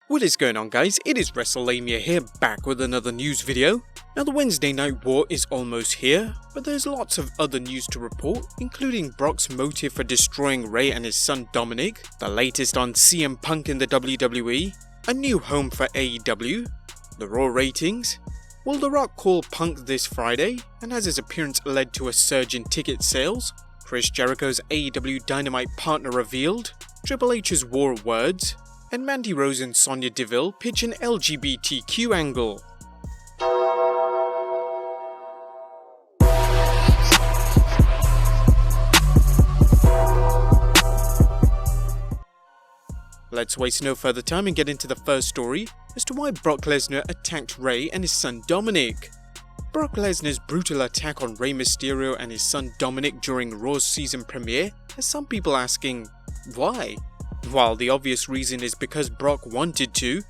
What is going on, guys? It is Wrestlelamia here, back with another news video. Now the Wednesday Night War is almost here, but there's lots of other news to report, including Brock's motive for destroying Rey and his son Dominic, the latest on CM Punk in the WWE, a new home for AEW, the Raw ratings. Will The Rock call Punk this Friday, and has his appearance led to a surge in ticket sales? Chris Jericho's AEW Dynamite partner revealed, Triple H's war of words, and Mandy Rose and Sonya Deville pitch an LGBTQ angle. Let's waste no further time and get into the first story as to why Brock Lesnar attacked Rey and his son Dominic. Brock Lesnar's brutal attack on Rey Mysterio and his son Dominic during Raw's season premiere has some people asking, why? While the obvious reason is because Brock wanted to,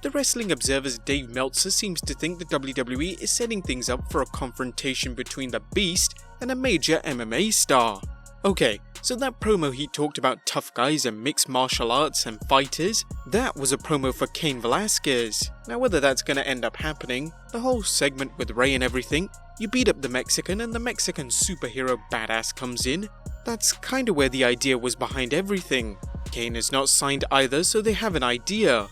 the Wrestling Observer's Dave Meltzer seems to think the WWE is setting things up for a confrontation between the Beast and a major MMA star. Okay, so that promo he talked about tough guys and mixed martial arts and fighters, that was a promo for Cain Velasquez. Now whether that's gonna end up happening, the whole segment with Rey and everything, you beat up the Mexican and the Mexican superhero badass comes in, that's kinda where the idea was behind everything. Cain is not signed either, so they have an idea.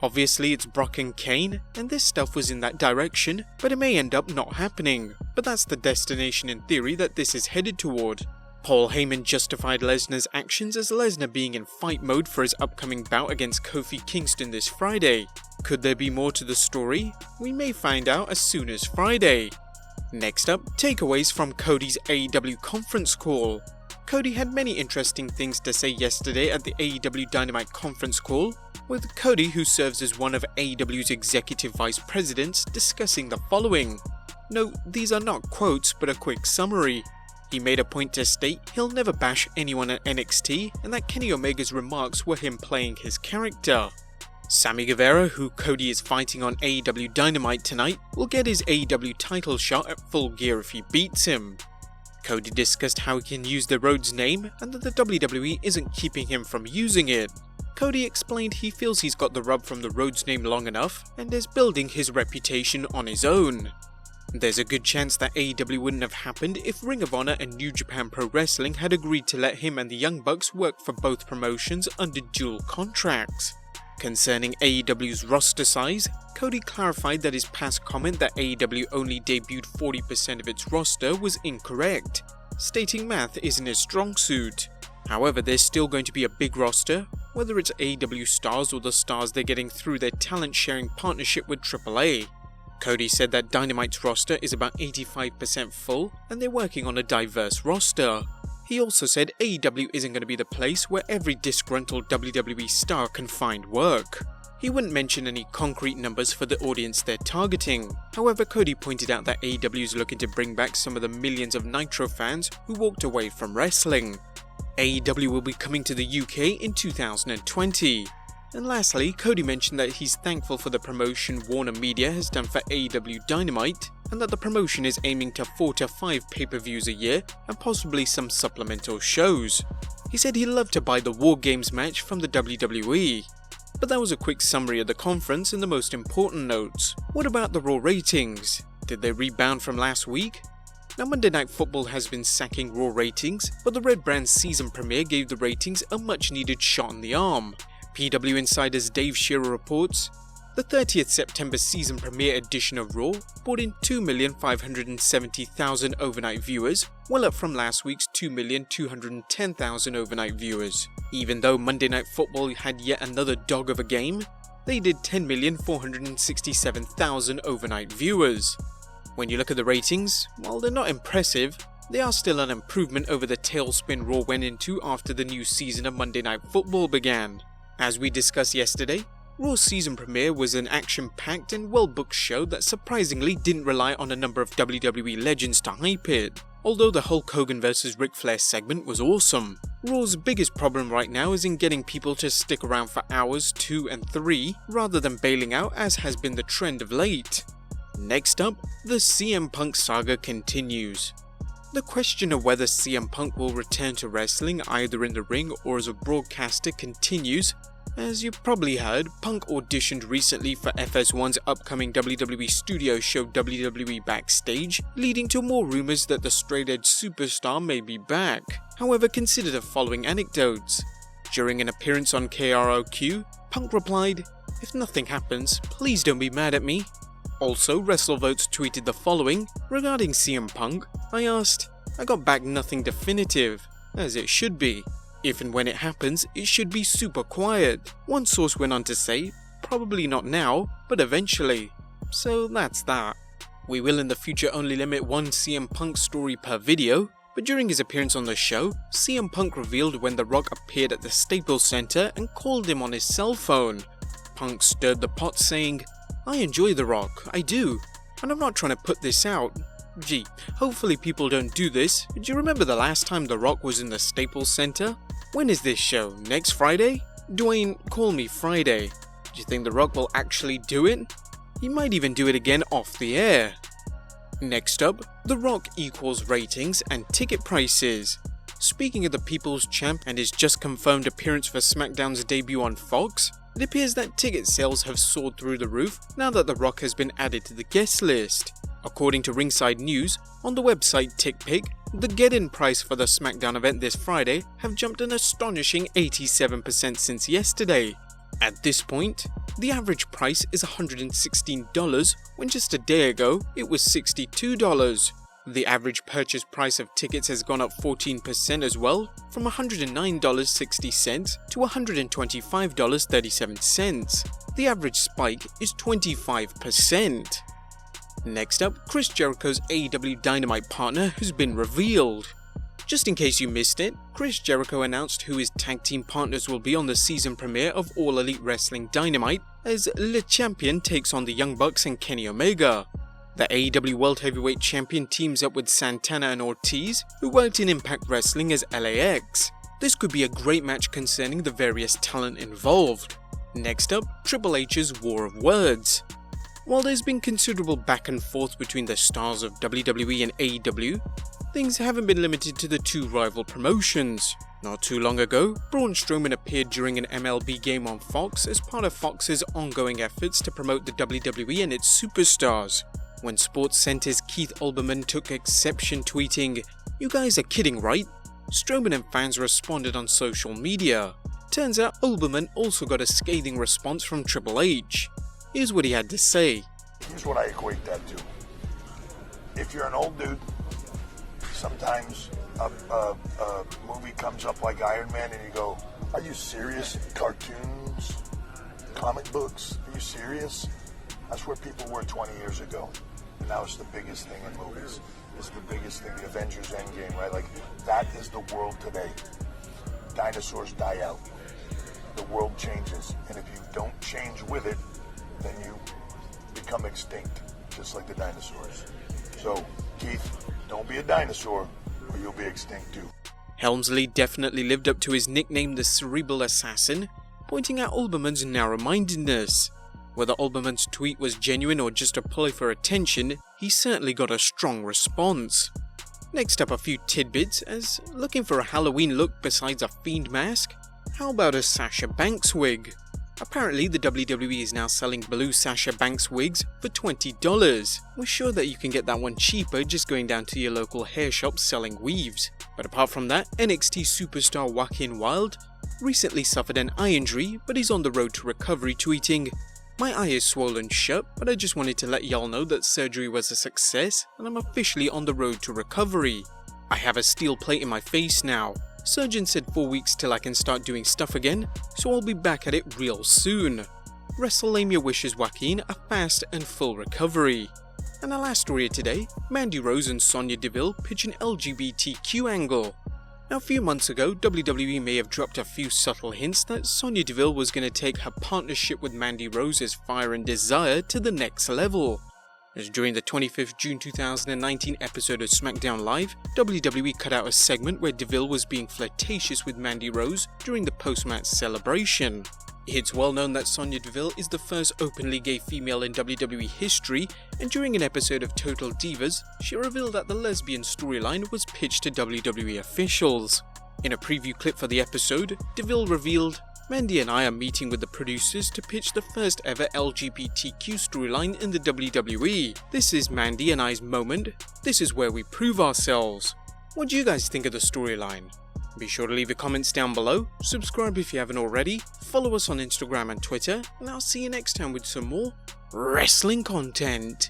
Obviously it's Brock and Cain, and this stuff was in that direction, but it may end up not happening. But that's the destination in theory that this is headed toward. Paul Heyman justified Lesnar's actions as Lesnar being in fight mode for his upcoming bout against Kofi Kingston this Friday. Could there be more to the story? We may find out as soon as Friday. Next up, takeaways from CODY'S AEW conference call. Cody had many interesting things to say yesterday at the AEW Dynamite conference call, with Cody, who serves as one of AEW's executive vice presidents, discussing the following. Note, these are not quotes but a quick summary. He made a point to state he'll never bash anyone at NXT and that Kenny Omega's remarks were him playing his character. Sammy Guevara, who Cody is fighting on AEW Dynamite tonight, will get his AEW title shot at Full Gear if he beats him. Cody discussed how he can use the Rhodes name and that the WWE isn't keeping him from using it. Cody explained he feels he's got the rub from the Rhodes name long enough and is building his reputation on his own. There's a good chance that AEW wouldn't have happened if Ring of Honor and New Japan Pro Wrestling had agreed to let him and the Young Bucks work for both promotions under dual contracts. Concerning AEW's roster size, Cody clarified that his past comment that AEW only debuted 40% of its roster was incorrect, stating math isn't his strong suit. However, there's still going to be a big roster, whether it's AEW stars or the stars they're getting through their talent sharing partnership with AAA. Cody said that Dynamite's roster is about 85% full and they're working on a diverse roster. He also said AEW isn't going to be the place where every disgruntled WWE star can find work. He wouldn't mention any concrete numbers for the audience they're targeting. However, Cody pointed out that AEW is looking to bring back some of the millions of Nitro fans who walked away from wrestling. AEW will be coming to the UK in 2020. And lastly, Cody mentioned that he's thankful for the promotion Warner Media has done for AEW Dynamite, and that the promotion is aiming to 4 to 5 pay-per-views a year and possibly some supplemental shows. He said he'd love to buy the War Games match from the WWE. But that was a quick summary of the conference and the most important notes. What about the Raw ratings? Did they rebound from last week? Now Monday Night Football has been sacking Raw ratings, but the Red Brand's season premiere gave the ratings a much needed shot in the arm. PW Insider's Dave Shearer reports, the 30th September season premiere edition of Raw brought in 2,570,000 overnight viewers, well up from last week's 2,210,000 overnight viewers. Even though Monday Night Football had yet another dog of a game, they did 10,467,000 overnight viewers. When you look at the ratings, while they're not impressive, they are still an improvement over the tailspin Raw went into after the new season of Monday Night Football began. As we discussed yesterday, Raw's season premiere was an action-packed and well-booked show that surprisingly didn't rely on a number of WWE legends to hype it. Although the Hulk Hogan vs Ric Flair segment was awesome, Raw's biggest problem right now is in getting people to stick around for hours 2 and 3 rather than bailing out as has been the trend of late. Next up, the CM Punk saga continues. The question of whether CM Punk will return to wrestling either in the ring or as a broadcaster continues, As you probably heard, Punk auditioned recently for FS1's upcoming WWE studio show WWE Backstage, leading to more rumors that the straight-edge superstar may be back. However, consider the following anecdotes. During an appearance on KROQ, Punk replied, "If nothing happens, please don't be mad at me." Also, WrestleVotes tweeted the following, regarding CM Punk, I asked, "I got back nothing definitive, as it should be. If and when it happens, it should be super quiet." One source went on to say, "Probably not now, but eventually." So that's that. We will in the future only limit one CM Punk story per video, but during his appearance on the show, CM Punk revealed when The Rock appeared at the Staples Center and called him on his cell phone. Punk stirred the pot saying, "I enjoy The Rock, I do, and I'm not trying to put this out. Gee, hopefully people don't do this. Do you remember the last time The Rock was in the Staples Center? When is this show? Next Friday? Dwayne, call me Friday. Do you think The Rock will actually do it? He might even do it again off the air." Next up, The Rock equals ratings and ticket prices. Speaking of the People's Champ and his just confirmed appearance for SmackDown's debut on Fox, it appears that ticket sales have soared through the roof now that The Rock has been added to the guest list. According to Ringside News, on the website TickPick, the get-in price for the SmackDown event this Friday have jumped an astonishing 87% since yesterday. At this point, the average price is $116, when just a day ago it was $62. The average purchase price of tickets has gone up 14% as well, from $109.60 to $125.37. The average spike is 25%. Next up, Chris Jericho's AEW Dynamite partner has been revealed. Just in case you missed it, Chris Jericho announced who his tag team partners will be on the season premiere of All Elite Wrestling Dynamite, as Le Champion takes on the Young Bucks and Kenny Omega. The AEW World Heavyweight Champion teams up with Santana and Ortiz, who worked in Impact Wrestling as LAX. This could be a great match concerning the various talent involved. Next up, Triple H's War of Words. While there's been considerable back and forth between the stars of WWE and AEW, things haven't been limited to the two rival promotions. Not too long ago, Braun Strowman appeared during an MLB game on Fox as part of Fox's ongoing efforts to promote the WWE and its superstars. When SportsCenter's Keith Olbermann took exception, tweeting, "You guys are kidding, right?" Strowman and fans responded on social media. Turns out Olbermann also got a scathing response from Triple H. Here's what he had to say. Here's what I equate that to. If you're an old dude, sometimes a movie comes up like Iron Man and you go, "Are you serious? Cartoons? Comic books? Are you serious?" That's where people were 20 years ago. And now it's the biggest thing in movies. It's the biggest thing, the Avengers Endgame, right? Like, that is the world today. Dinosaurs die out. The world changes. And if you don't change with it, then you become extinct, just like the dinosaurs. So, Keith, don't be a dinosaur, or you'll be extinct too. Helmsley definitely lived up to his nickname, the Cerebral Assassin, pointing out Olbermann's narrow-mindedness. Whether Olbermann's tweet was genuine or just a ploy for attention, he certainly got a strong response. Next up, a few tidbits, as looking for a Halloween look besides a Fiend mask? How about a Sasha Banks wig? Apparently, the WWE is now selling blue Sasha Banks wigs for $20. We're sure that you can get that one cheaper just going down to your local hair shop selling weaves. But apart from that, NXT superstar Joaquin Wilde recently suffered an eye injury, but he's on the road to recovery, tweeting, "My eye is swollen shut, but I just wanted to let y'all know that surgery was a success and I'm officially on the road to recovery. I have a steel plate in my face now. Surgeon said 4 weeks till I can start doing stuff again, so I'll be back at it real soon." Wrestlelamia wishes Joaquin a fast and full recovery. And our last story of today, Mandy Rose and Sonya Deville pitch an LGBTQ angle. Now, a few months ago, WWE may have dropped a few subtle hints that Sonya Deville was going to take her partnership with Mandy Rose's Fire and Desire to the next level. As during the 25th June 2019 episode of SmackDown Live, WWE cut out a segment where Deville was being flirtatious with Mandy Rose during the post-match celebration. It's well known that Sonya Deville is the first openly gay female in WWE history, and during an episode of Total Divas, she revealed that the lesbian storyline was pitched to WWE officials. In a preview clip for the episode, Deville revealed, Mandy and I are meeting with the producers to pitch the first ever LGBTQ storyline in the WWE. This is Mandy and I's moment. This is where we prove ourselves. What do you guys think of the storyline? Be sure to leave your comments down below, subscribe if you haven't already, follow us on Instagram and Twitter, and I'll see you next time with some more wrestling content.